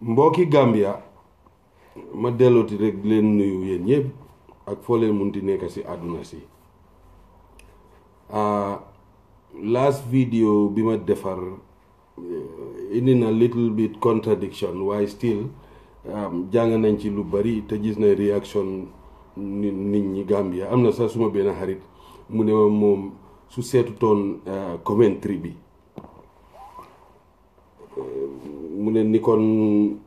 mbokki Gambia ma dellooti rek di leen nuyu yéen ñëpp ak foo leen munti nekk si àdduna si last video bi ma defar indi na little bit contradiction waaye still jàng nañ ci lu bari te gis na réaction nit ñi Gambia am na sax suma benn xarit mu ne ma moom su seetutoon commentary bi mu ne ni kon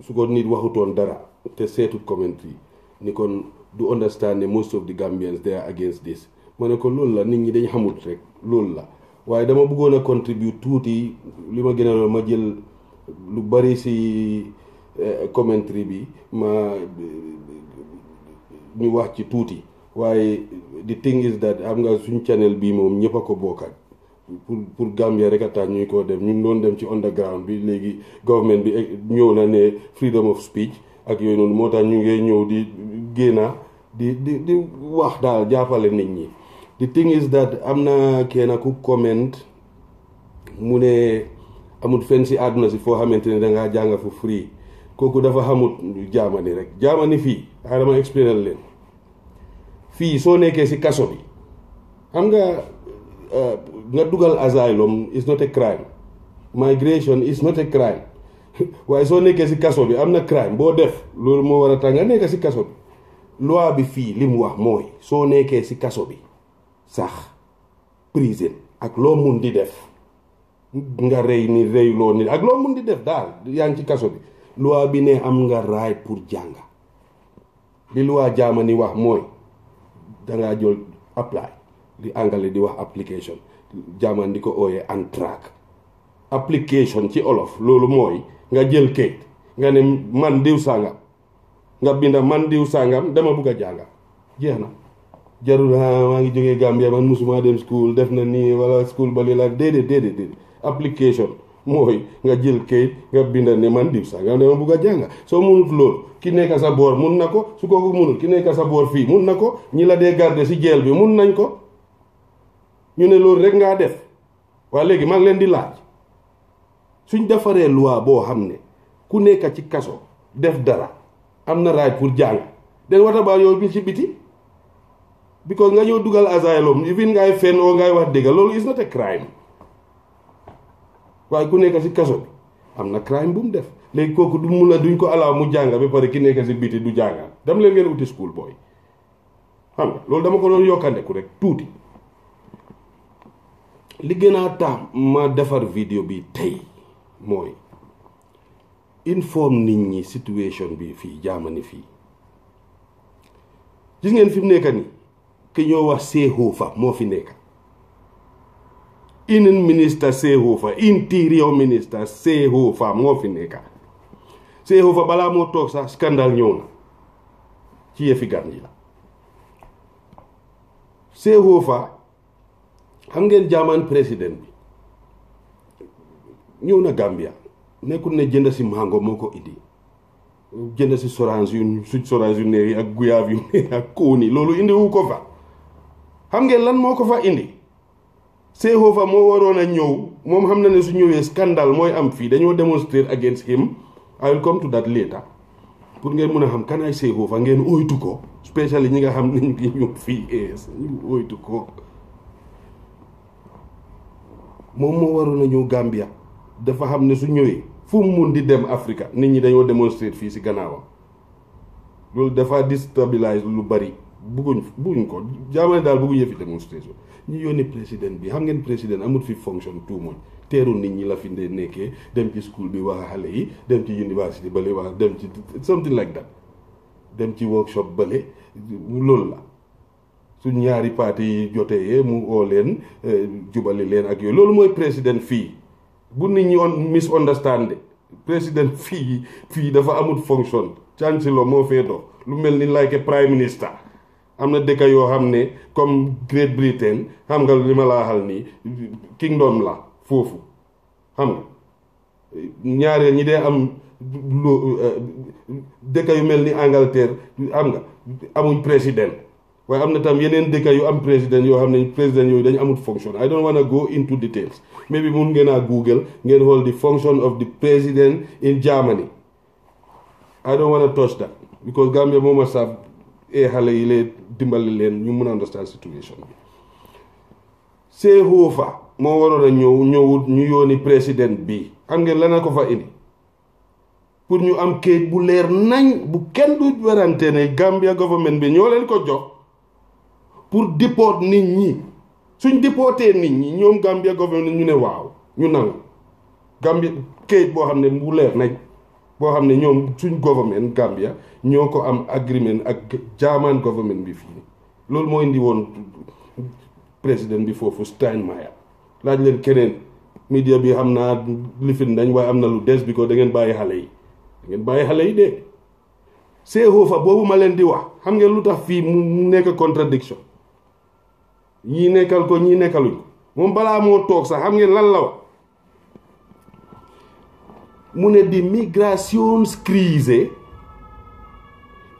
su ko nit waxutoon dara te seetut commentary ni kon du understand ne most of the Gambians they are against this ma ne ko loolu la nit ñi dañ xamut rek loolu la waaye dama bëggoon a contribute tuuti li ma gën a ma jël lu bari si commentary bi ma ñu wax ci tuuti waaye the thing is that xam nga suñ channel bii moom ñëpp a ko bokkat pour Gambia rek a tax ñuy ko dem ñu doon dem ci underground bi léegi government bi ñëw na ne freedom of speech ak yooyu noonu moo tax ñu ngi ñëw di génna di wax daal jàppale nit ñi. The thing is that am na kenn ku comment mu ne amut fenn si àdduna si foo xamante ne dangaa jàng fu free kooku dafa xamut jaamani rek jaamani fii dama expliquer leen fii soo nekkee si kaso bi xam nga dugal asylum is not a crime, migration is not a crime waaye soo nekkee si kaso bi am na crime boo def loolu moo war a tax nga nekk si kaso bi. loi bi fii li mu wax mooy soo nekkee si kaso bi sax prison ak loo mun di def nga rey ni reyloo ni ak loo mun di def daal yaa ngi ci kaso bi loi bi ne am nga right pour jàng li loi jaamani wax mooy dangaa jël apply di angale di wax application jaamani di ko ooyee antrack application ci olof loolu mooy nga jël kayit nga ne man diw sàngam nga binda man diw sàngam dama bugg a jànga jeex na jarul maa ngi jógee Gambia man musuma dem school def na nii wala school bali la déedéet application mooy nga jël kayit nga binda ne man diw sàngam dama bugg a jànga soo munut loolu ki nekk sa boor mun na ko su ko munul ki nekk sa boor fii mun na ko ñi la dee garder si jeel bi mun nañ ko ñu ne loolu rek ngaa def waaye léegi maa ngi leen di laaj suñ defaree loi boo xam ne ku nekk ci kaso def dara am na right pour jàng den what about yow bi ci biti because nga ñëw dugal asylum even ngay fen oo ngay wax dëgg loolu is not a crime waaye ku nekk ci kaso bi am na crime bu mu def léegi kooku du mun la duñ ko alaaw mu jàng ba pare ki nekk ci biti du jàngal dem leen ngeen uti school boy xam nga loolu dama ko doon yokkandeku rek tuuti li gën a tax ma defar vidéo bi tey mooy inform nit ñi situation bi fii jaamani fii gis ngeen fi mu nekk nii ki ñoo wax Seehofer moo fi nekk minister Seehofer interior minister Seehofer moo fi nekk Seehofer balaa moo toog sax scandale ñëw na ci yëfi gan yi la Seehofer xam ngeen jaamaan président bi ñëw na Gambia nekkul ne jënd si mango moo ko indi jënd si sorange yu neex yi ak guyaab yu neex ak kóoni loolu indi wu ko fa xam ngeen lan moo ko fa indi Seehofer moo waroon a ñëw moom xam na ne su ñëwee scandale mooy am fii dañoo demonstrate against him. I will come to that later pour ngeen mën a xam kan ay Seehofer ngeen oytu ko especially ñi nga xam ne ñu ngi ñëw fii ñu oytu ko moom moo waroon a ñëw Gambia dafa xam ne su ñëwee fu mu mun di dem Afrique nit ñi dañoo démonstrer fii si gannaawam loolu dafa déstabilise lu bari bugguñ ko jaamane daal bugguñ yëfi démonstration ñu yónni président bi xam ngeen président amul fi fonction too much teeru nit ñi la fi ndee nekkee dem ci school bi wax xale yi dem ci university bale wax dem ci something like that dem ci workshop bale loolu la su ñaari parti yi jotee mu oo leen jubali leen ak yooyu loolu mooy président fii bu nit ñi misunderstand président fii dafa amul fonction chancellor moo feetoo lu mel ni like prime minister am na dëkk yoo xam ne comme Great Britain xam nga li ma laa xal nii kingdom la foofu xam nga ñaareel ñi dee am dëkk yu mel ni Angleterre xam nga amuñ président waaye am na tam yeneen dëkk yu am président yoo xam ne président yooyu dañu amut fonction. I don't want to go into details. Maybe mun ngeen a Google ngeen xool the function of the president in Germany. I don't want to touch that because Gambia moom a saab xale yi lee dimbali leen ñu mun a understand situation bi. Seehofer moo waroon a ñëwut ñu yóoni président bi xam ngeen lana ko fa indi pour ñu am kayit bu leer nañ bu kenn du werante ne Gambia government bi ñoo leen ko jox pour deport nit ñi suñ deportee nit ñi ñoom Gambia government ñu ne waaw ñu nangu Gambia kayit boo xam ne bu leer nañ boo xam ne ñoom suñ government Gambia ñoo ko am agreement ak German government bi fii loolu moo indi woon président bi foofu Steinmeier laaj leen keneen media bi xam naa lifin nañ waaye am na lu des bi ko da ngeen bàyyi xale yi de Seehofer boobu ma leen di wax xam ngeen lu tax fii mu nekk contradiction ñii nekkal ko ñii nekkaluñ ko moom balaa moo toog sax xam ngeen lan la wax mu ne di Migrationskrise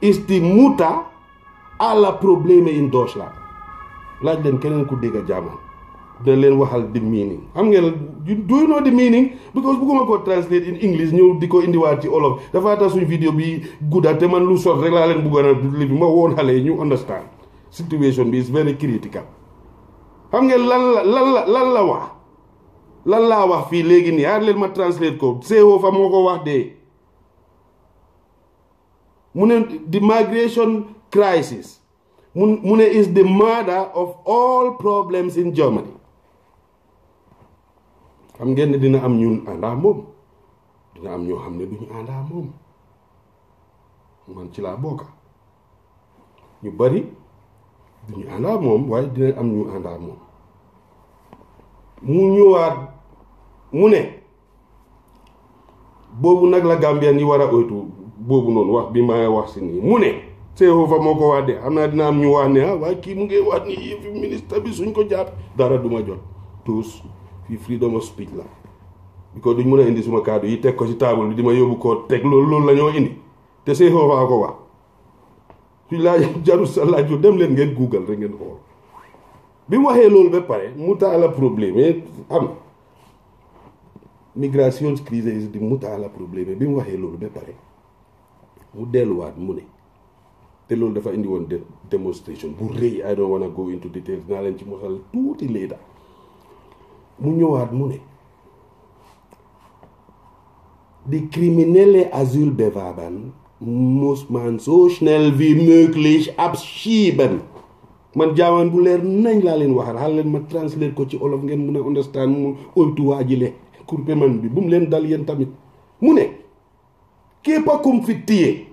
ist die Mutter aller Probleme in Deutschland laaj leen keneen ku dégg a German da leen waxal the meaning xam ngeen do you know the meaning because bugguma ko translate in English ñëw di ko indiwaat ci olof dafa tax suñ vidéo bi gudda te man lu sot rek laa leen buggoon a li bi ma woon xale yi ñu understand situation bi is very critical xam ngeen lan la wax lan laa wax fii léegi nii aar leen ma translate ko Seehofer moo ko wax de mu ne the migration crisis mu ne is the mother of all problems in Germany xam ngeen ne dina am ñun àndaa moom dina am ñoo xam ne duñu àndaa moom man ci laa bokka ñu bari duñu àndaa moom waaye dina am ñu àndaa moom mu ñëwaat mu ne boobu nag la Gambien yi war a oytu boobu noonu wax bi ma wax si nii mu ne Seehofer moo ko wax de xam naa dina am ñu wax ne waaye kii mu ngi wax ni yëfi ministre bi suñ ko jàpp dara duma jot tous fii freedom of speech la because duñ mën a indi suma kaddu yi teg ko ci table bi di ma yóbbu koo teg loolu la ñoo indi te Seehofer ko wax suñ laaj jarul sa laaj yu dem leen ngeen Google rek ngeen xool bi mu waxee loolu ba pare mu taala problème am Migrationskrise is di mu taala problème bi mu waxee loolu ba pare mu delluwaat mu ne te loolu dafa indi woon demonstration bu rëy I don't wanna go into details naa leen ci mosal tuuti later mu ñëwaat mu ne die kriminelle Asylbewerbern muss man so schnell wie möglich abschieben man jaamaan bu leer nañ laa leen waxal xal leen ma translate ko ci olof ngeen mun a understand mu oytu waajile kurpe man bi bu mu leen dal yéen tamit mu ne képp kum fi téye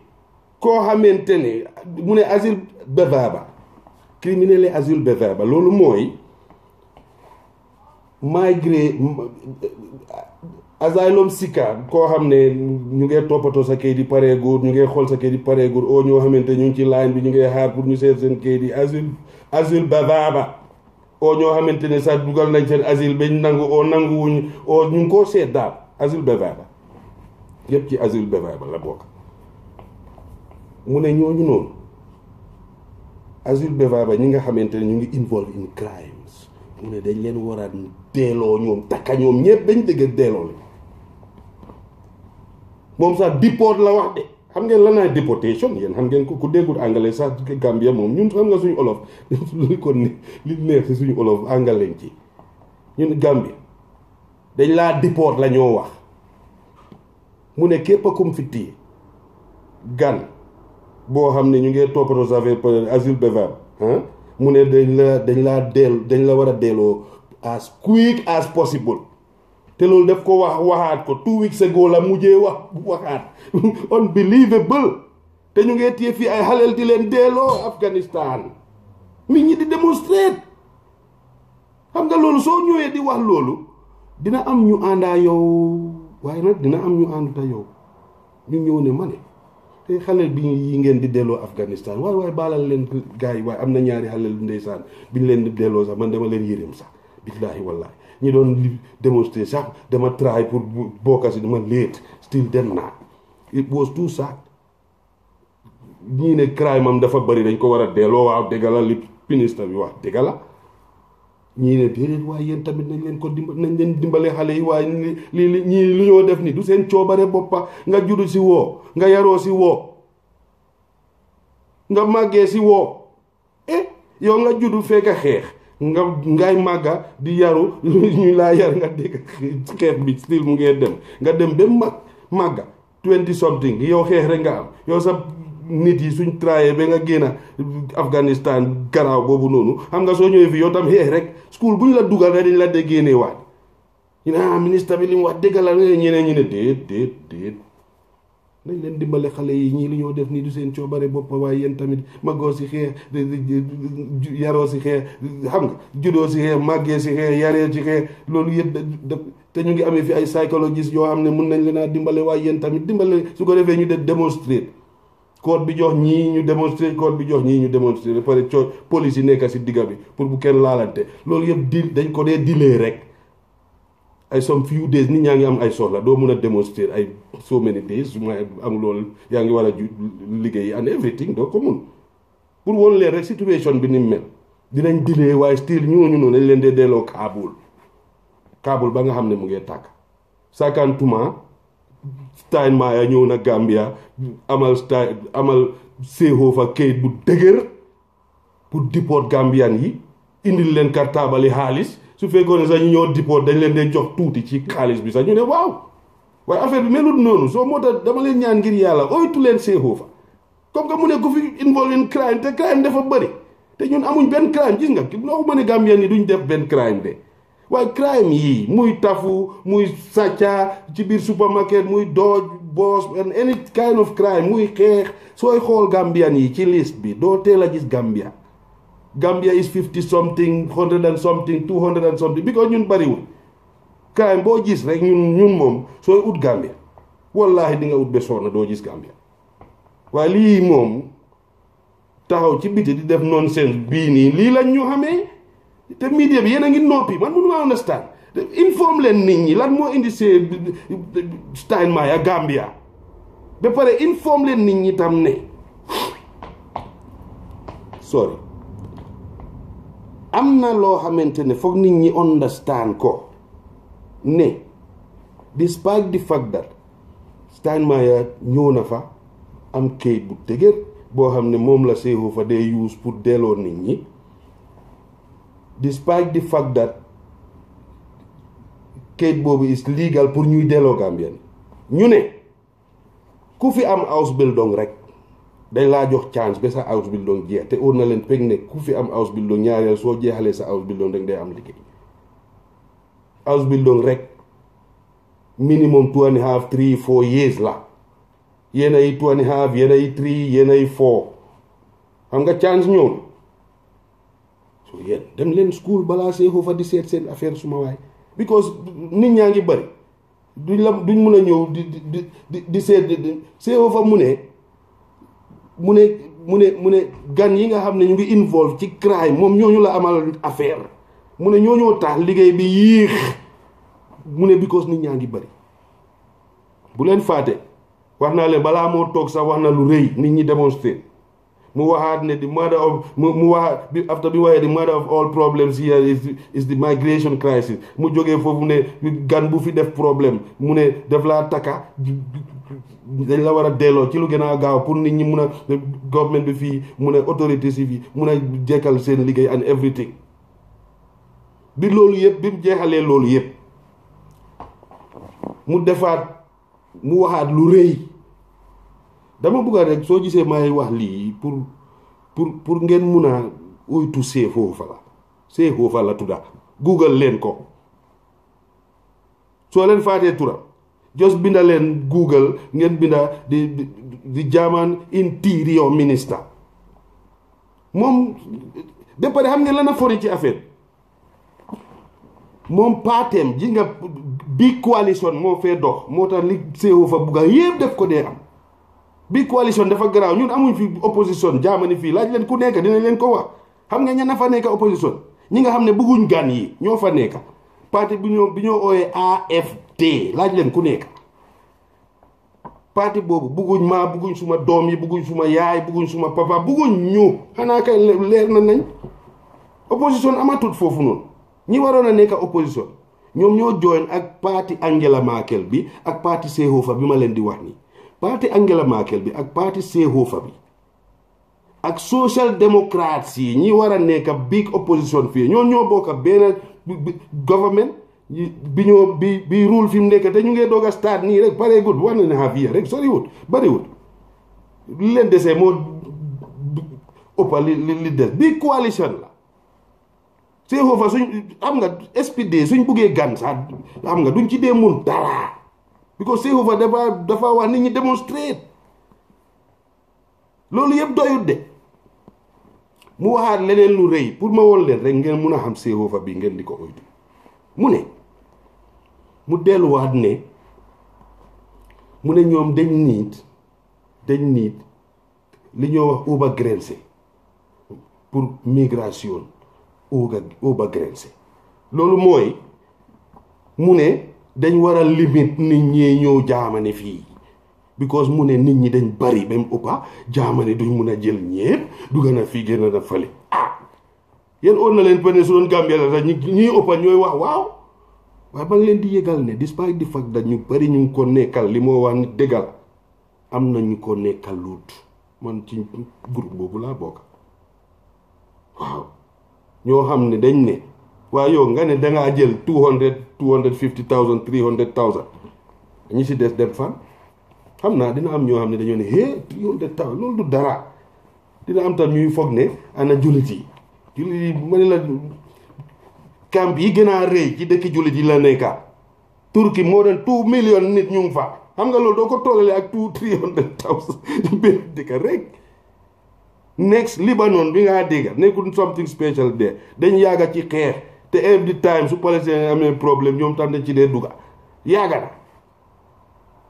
koo xamante ne mu ne Asylbewerber criminelle Asylbewerber loolu mooy asylum seeker koo xam ne ñu ngee toppatoo sa kayit di pareegur ñu ngee xool sa kayit di pareegur oo ñoo xamante ñu ngi ci line bi ñu ngee xaar pour ñu seet seen kayit di Asylbewerber oo ñoo xamante ne sax dugal nañ seen asile bañ nangu oo nanguwuñ oo ñu ngi koo seet daal Asylbewerber yépp ci Asylbewerber la bokk mu ne ñooñu noonu Asylbewerber ñi nga xamante ne ñu ngi involve in crimes mu ne dañ leen war a deeloo ñoom takka ñoom ñëpp dañ dëgg deeloo la moom sax deport la wax de xam ngeen lan naa deportation yéen xam ngeen ko ku déggul anglais sax Gambia moom ñun xam nga suñu olof lu ko ni li neex si suñu olof anglais ci ñun Gambia dañ laa deport la ñoo wax mu ne képp kum fi téye gan boo xam ne ñu ngi toppatoo sa affaire Asylbewerber mu ne dañ la war a delloo as quick as possible te loolu def ko waxaat ko 2 weeks ago la mujjee waxaat unbelievable te ñu ngee téye fii ay xaleel di leen delloo Afghanistan nit ñi di démontrer xam nga loolu soo ñëwee di wax loolu dina am ñu àndaa yow waaye nag dina am ñu ànduta yow ñu ñëw ne ma ne te xaleel bi yi ngeen di delloo Afghanistan waaye baalal leen gars yi waaye am na ñaari xaleel ndeysaan bi ñu leen di delloo sax man dama leen yërëm sax billaahi wallaahi ñi doon démontrer sax dama try pour bokka si dama late still dem naa it was too sad ñii ne crime am dafa bëri dañ ko war a delloo waaw dëgg la li ministre bi wax dëgg la ñii ne déedéet waaye yéen tamit nañ leen dimbale xale yi waaye li ñii lu ñoo def ni du seen coobare boppa nga juddu si woo nga yaroo si woo nga màggee si woo yow nga juddu fekk a xeex ngay màgga di yaru ñu laa yar nga dégg xeex bi still mu ngee dem nga dem ba màgga 20 something yow xeex rek nga am yow sa nit yi suñ trayé ba nga génn Afghanistan garaaw boobu noonu xam nga soo ñëwee fi yow tam xeex rek school bu ñu la dugal rek dañ la dee génnee waat ñu ne ministre bi li mu wax dëgg la ñeneen ñu ne déet nañ leen dimbale xale yi ñii li ñoo def nii du seen coobare bopp waaye yéen tamit magoo si xeex yaroo si xeex xam nga judoo si xeex màggee si xeex yaree si xeex loolu yëpp te ñu ngi amee fi ay psychologiste yoo xam ne mun nañ leen a dimbale waaye yéen tamit dimbale su ko defee ñu def démonstrer code bi jox ñii ñu démonstrer code bi jox ñii ñu démonstrer ba pare police yi nekk si digga bi pour bu kenn laalante loolu yëpp dañ ko dee dilee rek ay some few days nit ñaa ngi am ay soxla doo mun a démonstrer ay so many days su ma am loolu yaa ngi war a liggéey and everything doo ko mun pour woon leen rek situation bi ni mel dinañ dilee waaye still ñooñu noonu dañ leen dee delloo Kaabul ba nga xam ne mu ngee tàkk sakantuma Steinmeier ñëw na Gambia amal Seehofer kayit bu dëgër pour deport Gambian yi indil leen kartaabali xaalis su fekkoon ne sax ñu ñoo deport dañ leen dee jox tuuti ci xaalis bi sax ñu ne waaw waaye affaire bi melut noonu soo moo tax dama leen ñaan ngir yàlla oytu leen Seehofer comme que mu ne ku fi involve in crime te crime dafa bëri te ñun amuñ benn crime gis nga waxuma ne Gambian yi duñ def benn crime de waaye crime yii muy tafu muy sàcca ci biir supermarket muy dooj boos and any kind of crime muy xeex sooy xool Gambian yi ci liste bi doo teel a gis Gambia is 50 something 100 and something 200 and something because ñun bariwul crime boo gis rek ñun moom sooy ut Gambia wallahi di nga ut ba soona doo gis Gambia waaye lii moom taxaw ci biti di def nonsense bii nii lii lañ ñu xamee te media bi yéen a ngi noppi man mënu ma understand informe leen nit ñi lan moo indi Steinmeier Gambia ba pare informe leen nit ñi tam ne sorry am na loo xamante ne foog nit ñi understand ko ne despite the fact that Steinmeier ñëw na fa am kayit bu dëgër boo xam ne moom la Seehofer dee use pour delloo nit ñi despite the fact that kayit boobu is legal pour ñuy delloo Gambien ñu ne ku fi am house building rek dañ laa jox chance ba sa house building jeex te óor na leen peg ne ku fi am house building ñaareel soo jeexalee sa house building rek day am liggéey house building rek minimum 2.5 3 4 years la yéen ay 2.5 yéen ay 3 yéen ay 4 xam nga chance ñëw so yéen dem leen school balaa Seehofer di seet seen affaire suma waay because nit ñaa ngi bari duñ mun a ñëw di seet Seehofer mu ne gan yi nga xam ne ñu ngi involve ci crime moom ñooñu la amal affaire mu ne ñooñoo tax liggéey bi yéex mu ne because nit ñaa ngi bari bu leen faate wax naa leen balaa moo toog sax wax na lu rëy nit ñi démonstrer mu waxaat ne the mother of mu waxaat bi after bi waxee the mother of all problems here is the migration crisis mu jógee foofu ne gan bu fi def problème mu ne def laa takka dañ la war a delloo ci lu gën a gaaw pour nit ñi mun a government bi fii mun a autorité si fii mun a jekkal seen liggéey and everything bi loolu yëpp bi mu jeexalee loolu yëpp mu defaat mu waxaat lu rëy dama bëgg rek soo gisee may wax lii pour ngeen mun a oytu Seehofer la tudda google leen ko soo leen faatee turam just binda leen google ngeen binda di German interior minister moom ba pare xam ngeen lan a fori ci affaire moom paateem ji nga big coalition moo fee dox moo tax li Seehofer bugga yëpp def ko dee am big coalition dafa garaaw ñun amuñ fi opposition Germany fii laaj leen ku nekk dinañ leen ko wax xam nga ña fa nekk opposition ñi nga xam ne bëgguñ gan yi ñoo fa nekk parti bi ñoo ooyee AFD laaj leen ku nekk parti boobu bugguñ maa bugguñ suma doom yi bugguñ suma yaay bugguñ suma papa bugguñ ñu xanaa kay leer na nañ opposition amatut foofu noonu ñi waroon a nekk opposition ñoom ñoo join ak parti Angela Merkel bi ak parti Seehofer bi ma leen di wax nii parti Angela Merkel bi ak parti Seehofer bi ak social democrats yi ñi war a nekk big opposition fii ñoo bokk benn government bi rule fi mu nekk te ñu ngee doog a start nii rek pareegut 1.5 years rek soriwut bariwut li leen desee moo ëppa li des big coalition la Seehofer suñ xam nga SPD suñ buggee gan sax xam nga duñ ci dee mun dara because Seehofer dafa wax nit ñi demonstrate loolu yëpp doyut de mu waxaat leneen lu rëy pour ma woon leen rek ngeen mun a xam Seehofer bi ngeen di ko oytu mu delluwaat ne mu ne ñoom dañ niit li ñoo wax overgrense pour migration overgrense loolu mooy mu ne dañ war a limite nit ñi ñëw jaamane fii because mu ne nit ñi dañ bari ba mu ëppa jaamane duñ mun a jël ñépp du gën a fii gën a fële yéen oon na leen pene su doon Gambia la sax ñi ëppa ñooy wax waaw waaye ba nga leen di yëgal ne despite the fact that ñu bari ñu ngi ko nekkal li moo wax ni dëggal am na ñu ko nekkal luut man ci groupe boobu laa bokk waaw ñoo xam ne dañ ne waaye yow nga ne dangaa jël 250,000 300,000 ñi si des dem fan xam naa dina am ñoo xam ne dañoo ne 300,000 loolu du dara dina am tam ñuy foog ne ana jullit yi ma ne la camp yi gën a rëy ci dëkki jullit yi la nekka Turquie moo doon 2 million nit ñu ngi fa xam nga loolu doo ko tollale ak 300,000 benn dëkk rek next Libanon bi nga dégga nekkul something special de dañ yàgga ci xeex te every time su palestinien amee problème ñoom tam dañ ci dee dugga yàgga na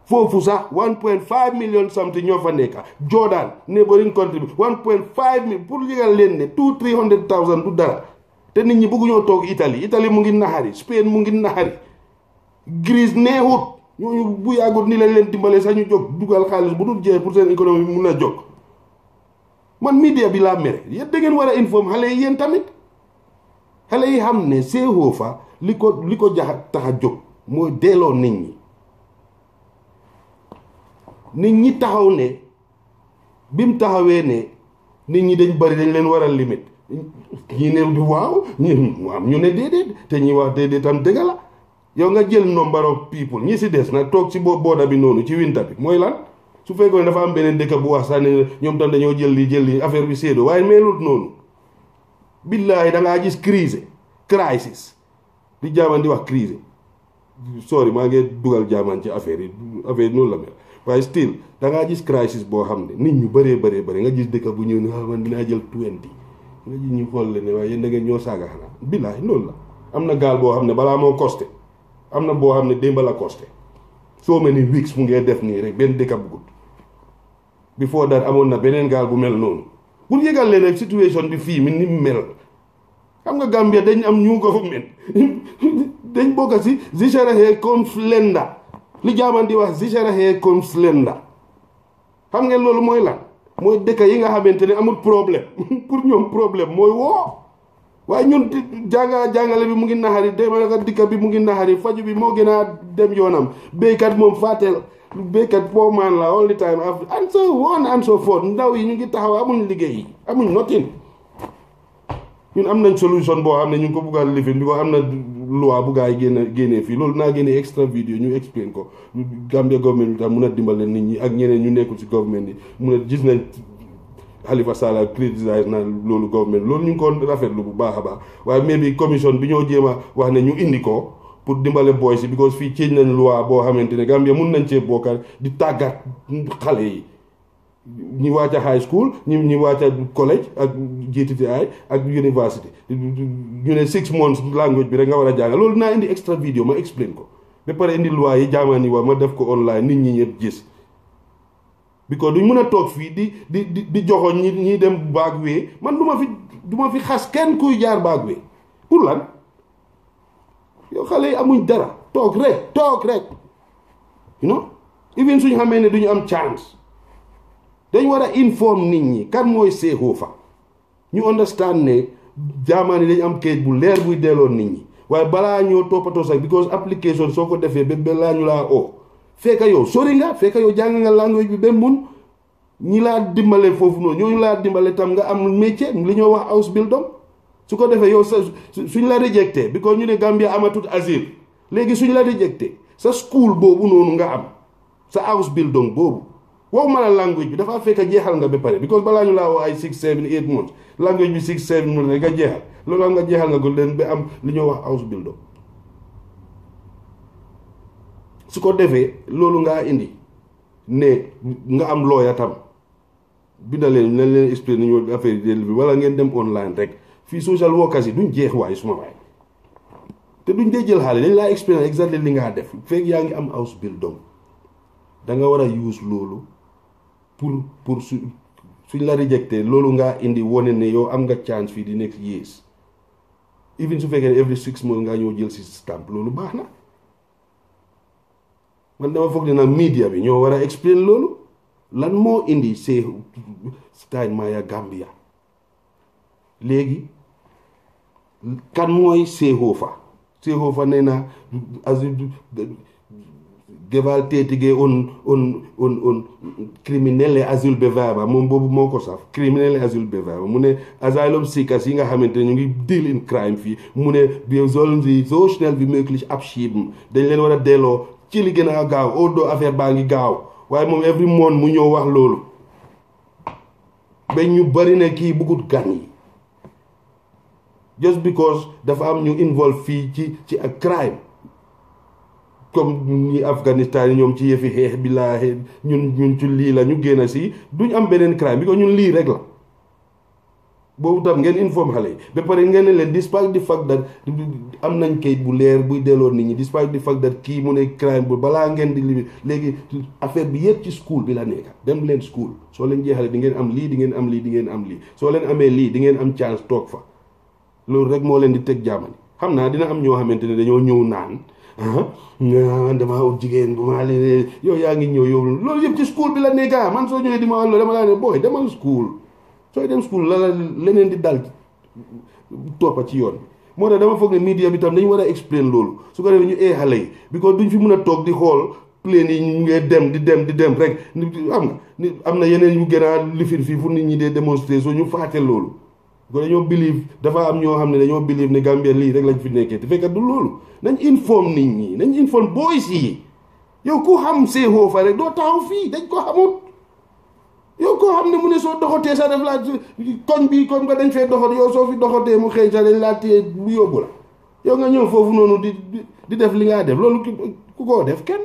foofu sax 1.5 million something ñoo fa nekka Jordan neighboring country bi 1.5 million pour yëgal leen ne 300,000 du dara te nit ñi bëgguñoo toog Italie mu ngi naxari Spain mu ngi naxari Greece neexut ñooñu bu yàggut ni lañ leen dimbale sax ñu jóg dugal xaalis bu dul jeex pour seen économie mun a jóg man media bi laa mere yéen da ngeen war a informe xale yi yéen tamit xale yi xam ne Seehofer li ko tax a jóg mooy delloo nit ñi taxaw ne bi mu taxawee ne nit ñi dañ bari dañ leen war a limite ñi ne waaw ñu ne déedéet te ñi wax déedéet tam dëgg la yow nga jël number of people ñi si des nag toog si booda bi noonu ci winter bi mooy lan su fekkoon dafa am beneen dëkk bu wax sax ne ñoom tam dañoo jël li affaire bi séedoo waaye melut noonu billaahi da ngaa gis crisis di jaaman di wax crise sorry maa ngi dugal jaaman ci affaire yi noonu la mel waaye still da ngaa gis crisis boo xam ne nit ñu bëree nga gis dëkk bu ñëw ne man dinaa jël 20 nga gis ñu xool le ne waaye yéen da ngeen ñoo saaga xanaa billaahi loolu la am na gaal boo xam ne balaa moo costé am na boo xam ne démba la costé soo mel ni weeks mu ngee def nii rek benn dëkk bu gudd before that amoon na beneen gaal bu mel noonu pour yëgal leen rek situation bi fii mi ni mel xam nga Gambia dañ am new government dañ bokk si Zisharahe Konflenda li jaaman di wax Zisharahe Konflenda xam ngeen loolu mooy lan mooy dëkk yi nga xamante ne amul problème pour ñoom problème mooy woo waaye ñun jàngale bi mu ngi naxari demalaka dikka bi mu ngi naxari faju bi moo gën a dem yoonam béykat moom fàtteel béykat poor man la all the time and so on and so forth ndaw yi ñu ngi taxaw amuñ liggéey amuñ nothing ñun am nañ solution boo xam ne ñu ngi ko buggal lifin bi ko am na loi bu gaa yi génnee fii loolu naa génnee extra vidéo ñu explain ko Gambia government bi tam mun a dimbale nit ñi ak ñeneen ñu nekkul ci government yi mun a gis nañ Halifa Sallah criticise na loolu government loolu ñu ngi ko rafetlu bu baax a baax waaye maybe commission bi ñoo jéem a wax ne ñu indi ko pour dimbale boy si because fii change nañ loi boo xamante ne Gambia mun nañ cee bokkal di tàggat xale yi ñi wàcca high school ñi wàcca college ak GTTI ak university ñu ne 6 months language bi rek nga war a jàng loolu naa indi extra vidéo ma explain ko ba pare indi loi yi jaamaan yi waa ma def ko online nit ñi ñëpp gis because duñ mën a toog fii di joxoon ñi dem baag wee man du ma fi xas kenn kuy jaar baag wee pour lan yow xale yi amuñ dara toog rek you know even suñu xamee ne duñu am chance dañ war a inform nit ñi kan mooy Seehofer ñu understand ne jaamaani dañ am kayit bu leer buy delloo nit ñi waaye balaa ñoo toppatoo sax because application soo ko defee ba balaa ñu laa oo fekka yow sori nga fekka yow jàng nga language bi ba mun ñi laa dimbale foofu noonu ñooñu laa dimbale tam nga am métier li ñoo wax Ausbildung su ko defee yow sa suñ la rejecté because ñu ne Gambia amatut asile léegi suñ la rejecté sa school boobu noonu nga am sa Ausbildung boobu waxuma la language bi dafa fekk jeexal nga ba pare because balaa ñu laa woo ay 6 7 8 months language bi 6 7 months rek nga jeexal loolu am nga jeexal nga ko leen ba am li ñoo wax Ausbildung su ko defee loolu ngaa indi ne nga am lawyer tam bindaleen nañ leen expliquer ñu affaire yi bi wala ngeen dem online rek fii social workers yi duñ jeex waaye suma waay te duñ dee jël xaalis dañ laa expliquer exactly li nga def fekk yaa ngi am Ausbildung da nga war a use loolu pour suñ la rejecté loolu ngaa indi wone ne yow am nga chance fii di next years even su fekkee ne every 6 months ngaa ñëw jël si stamp loolu baax na man dama foog ne nag media bi ñoo war a explain loolu lan moo indi Steinmeier Gambia léegi kan mooy Seehofer nee na as gewalttätige und criminelle asylbewerber moom boobu moo ko saf criminelle asylbewerber mu ne asylum seekers yi nga xamante ne ñu ngi deal in crime fii mu ne wir sollen sie so schnell wie möglich abschieben dañ leen war a delloo ci li gën a gaaw although affaire baa ngi gaaw waaye moom every month mu ñëw wax loolu ba ñu bari ne kii bëggut gan yi just because dafa am ñu involve fii ci ak crime comme ñi Afghanistan yi ñoom ci yëfi xeex bi laa ñun ci lii la ñu génn si duñ am beneen crime bi ko ñun lii rek la boobu tam ngeen informe xale yi ba pare ngeen ne leen despite the fact that am nañ kayit bu leer buy delloo nit ñi despite the fact that kii mu ne crime bu balaa ngeen di li léegi affaire bi yëpp ci school bi la nekka dem leen school soo leen jeexalee di ngeen am lii di ngeen am lii di ngeen am lii soo leen amee lii di ngeen am chance toog fa loolu rek moo leen di teg jaamani xam naa dina am ñoo xamante ne dañoo ñëw naan damaa ut jigéen bu ma leen yow yaa ngi ñëw yow loolu yëpp ci school bi la nekka man soo ñëwee di ma wax loolu dama laa ne booy demal school sooy dem school la leneen di dal toppa ci yoon bi moo tax dama foog ne media bi tam dañu war a explain loolu su ko defee ñu xale yi because duñ fi mun a toog di xool plane yi ñu ngee dem di dem rek xam nga ni am na yeneen yu gën a lifin fii fu nit ñi dee démontrer soo ñu faate loolu ko dañoo believe dafa am ñoo xam ne dañoo believe ne Gambia lii rek lañ fi nekkee te fekk du loolu nañ inform nit ñi nañ inform boys yi yow ku xam Seehofer rek doo taxaw fii dañ ko xamut yow koo xam ne mu ne soo doxatee sax def laa koñ bi comme que dañ fee doxat yow soo fi doxatee mu xëy sax dañ laa téye bu yóbbu la yow nga ñëw foofu noonu di def li ngaa def loolu ku koo def kenn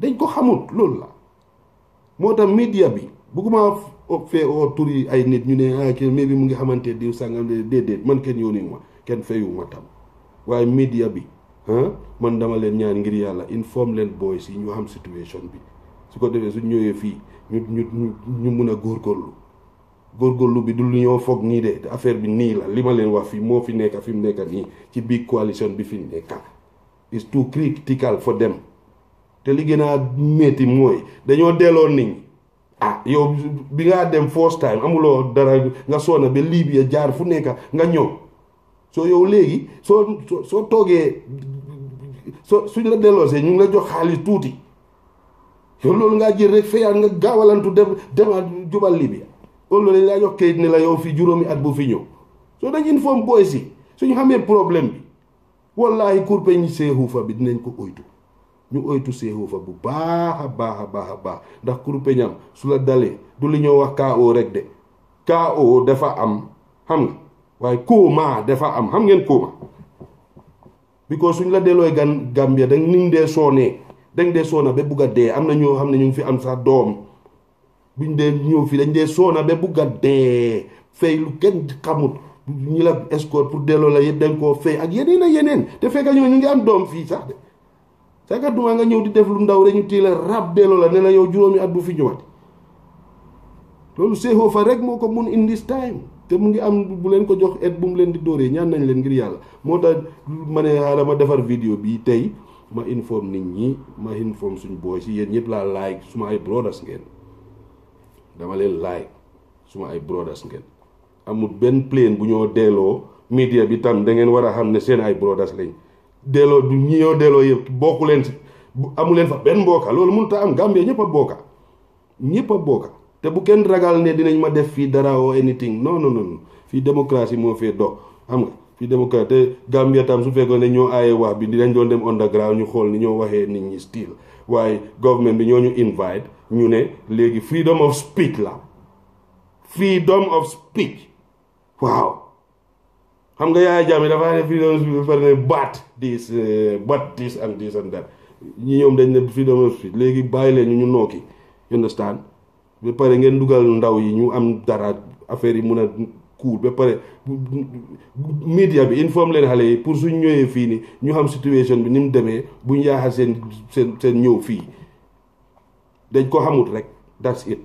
dañ ko xamut loolu la moo tax media bi bugguma fee oo turi ay nit ñu ne kii mais bi mu ngi xamante diw sàngam déedéet man kenn yónni ma kenn feyuma tam waaye media bi man dama leen ñaan ngir yàlla inform leen boys yi ñu xam situation bi su ko defee suñ ñëwee fii ñu mun a góorgóorlu bi du lu ñoo foog nii de affaire bi nii la li ma leen wax fii moo fi nekka fi mu nekka nii ci big coalition bi fi nekka is too critical for them te li gën a métti mooy dañoo delloo nit ñi yow bi ngaa dem first time amuloo dara nga soona ba Libya jaar fu nekka nga ñëw soo yow léegi soo toogee suñ la delloosee ñu ngi la jox xaalis tuuti yow loolu ngaa jël rek feyaat nga gaawalantu demaat jubal Libya loolu lañ laa jox kayit ne la yow fi juróomi at bu fi ñëw soo dañ informe boys yi suñu xamee problème bi wallahi kurpeñ Seehofer bi dinañ ko oytu ñu oytu Seehofer bu baax a baax ndax kurpeñam su la dalee du li ñoo wax KO rek de KO dafa am xam nga waaye coma dafa am xam ngeen coma because suñ la dellooy Gambia dañ niñ dee soonee dañ dee soona ba bugg a dee am na ñoo xam ne ñu ngi fi am sax doom buñ dee ñëw fii dañ dee soona ba bugg a dee fay lu kenn xamut ñi la escort pour delloo la yëpp dañ koo fay ak yeneen te fekk ñu ngi am doom fii sax de sakat duma nga ñëw di def lu ndaw rek ñu téye la rab delloo la ne la yow juróomi at bu fi ñëwaat loolu Seehofer rek moo ko mun in this time te mu ngi am bu leen ko jox et bu mu leen di dóoree ñaan nañ leen ngir yàlla moo tax ma ne xaaral ma defar vidéo bi tey ma inform nit ñi ma inform suñ boy si yéen ñëpp laa like suma ay brothers ngeen dama leen like suma ay brothers ngeen amul benn plane bu ñoo delloo media bi tam da ngeen war a xam ne seen ay brothers lañ delloo du ñi ñoo delloo yëpp bokku leen si amu leen fa benn mbokka loolu mënut a am Gambia ñëpp a bokka te bu kenn ragal ne dinañ ma def fii dara o anything non fii démocratie moo fee dox xam nga fii démocratie te Gambia tam su fekkoon ne ñoo aaye wax bi dinañ doon dem underground ñu xool ni ñoo waxee nit ñi still waaye government bi ñoo ñu invite ñu ne léegi freedom of speech la freedom of speech waaw xam nga Yaya Jammeh dafa ne freedom of speech far ne but this and that ñi ñoom dañ ne freedom of speech léegi bàyyi leen ñu nokki you understand ba pare ngeen dugal ndaw yi ñu am dara affaire yi mun a cool ba pare media bi informe leen xale yi pour suñ ñëwee fii ni ñu xam situation bi ni mu demee buñ yaaxa seen ñëw fii dañ ko xamut rek that's it